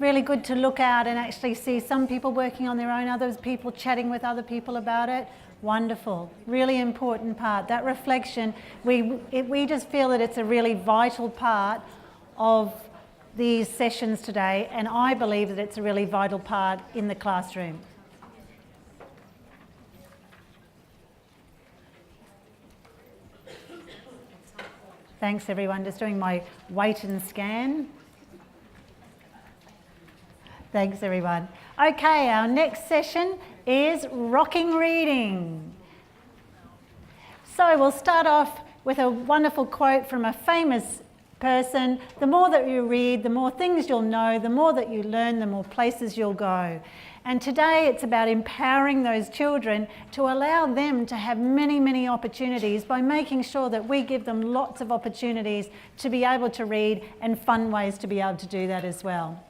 It's really good to look out and actually see some people working on their own, others people chatting with other people about it. Wonderful, really important part. That reflection, we just feel that it's a really vital part of these sessions today, and I believe that it's a really vital part in the classroom. Thanks everyone, just doing my wait and scan. Thanks everyone. Okay, our next session is rocking reading. So we'll start off with a wonderful quote from a famous person. The more that you read, the more things you'll know, the more that you learn, the more places you'll go. And today it's about empowering those children to allow them to have many, many opportunities by making sure that we give them lots of opportunities to be able to read and fun ways to be able to do that as well.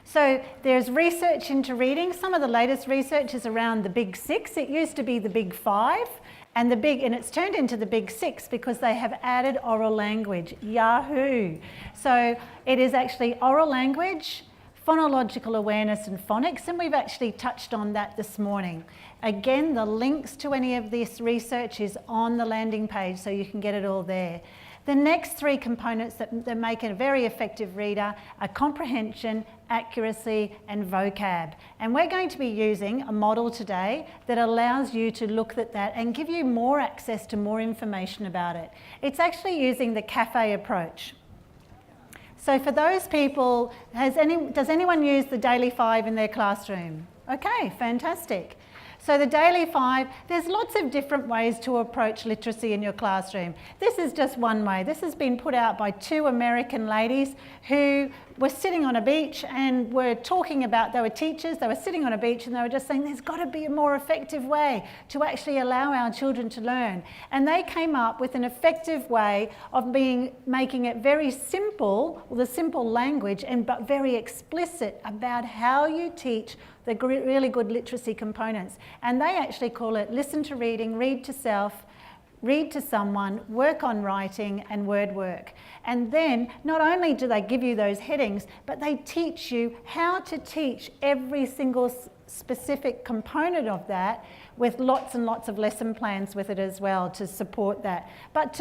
So there's research into reading. Some of the latest research is around the big six. It used to be the big five and it's turned into the big six because they have added oral language. Yahoo! So it is actually oral language, phonological awareness and phonics, and we've actually touched on that this morning. Again, the links to any of this research is on the landing page, so you can get it all there. The next three components that make a very effective reader are comprehension, accuracy and vocab. And we're going to be using a model today that allows you to look at that and give you more access to more information about it. It's actually using the cafe approach. So for those people, does anyone use the Daily 5 in their classroom? Okay, fantastic. So the Daily 5, there's lots of different ways to approach literacy in your classroom. This is just one way. This has been put out by two American ladies who were sitting on a beach and were talking about, they were teachers, they were sitting on a beach and they were just saying there's got to be a more effective way to actually allow our children to learn. And they came up with an effective way of making it very simple, the simple language, but very explicit about how you teach the really good literacy components. And they actually call it listen to reading, read to self, read to someone, work on writing and word work. And then not only do they give you those headings, but they teach you how to teach every single specific component of that with lots and lots of lesson plans with it as well to support that. But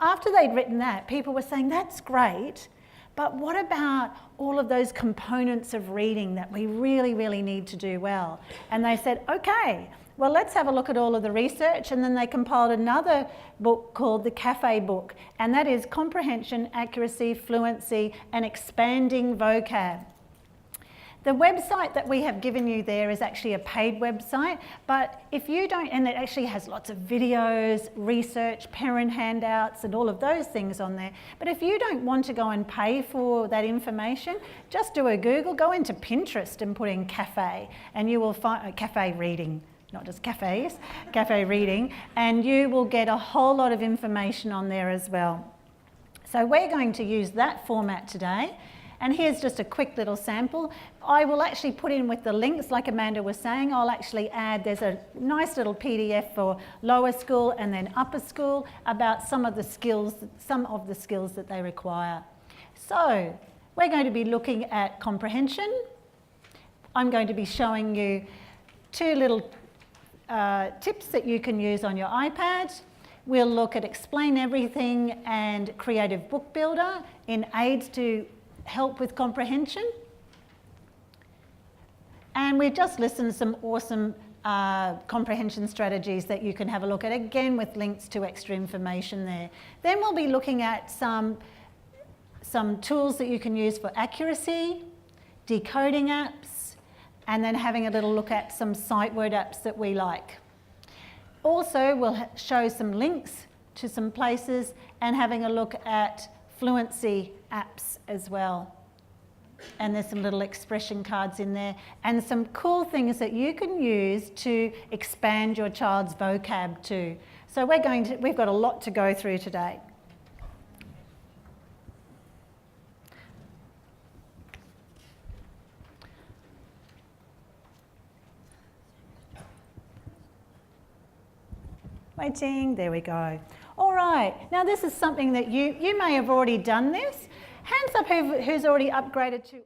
after they'd written that, people were saying, that's great, but what about all of those components of reading that we really, really need to do well? And they said, okay, well, let's have a look at all of the research. And then they compiled another book called the Cafe Book, and that is comprehension, accuracy, fluency, and expanding vocab. The website that we have given you there is actually a paid website, but if you don't, and it actually has lots of videos, research, parent handouts, and all of those things on there. But if you don't want to go and pay for that information, just do a Google, go into Pinterest and put in cafe, and you will find cafe reading. Not just cafes, cafe reading, and you will get a whole lot of information on there as well. So we're going to use that format today, and here's just a quick little sample. I will actually put in with the links, like Amanda was saying, I'll actually add, there's a nice little PDF for lower school and then upper school about some of the skills that they require. So we're going to be looking at comprehension. I'm going to be showing you two little tips that you can use on your iPad. We'll look at Explain Everything and Creative Book Builder in aids to help with comprehension. And we've just listened to some awesome comprehension strategies that you can have a look at, again with links to extra information there. Then we'll be looking at some tools that you can use for accuracy, decoding apps, and then having a little look at some sight word apps that we like. Also, we'll show some links to some places and having a look at fluency apps as well. And there's some little expression cards in there and some cool things that you can use to expand your child's vocab too. So we've got a lot to go through today. Waiting, there we go. All right, now this is something that you may have already done this. Hands up who's already upgraded to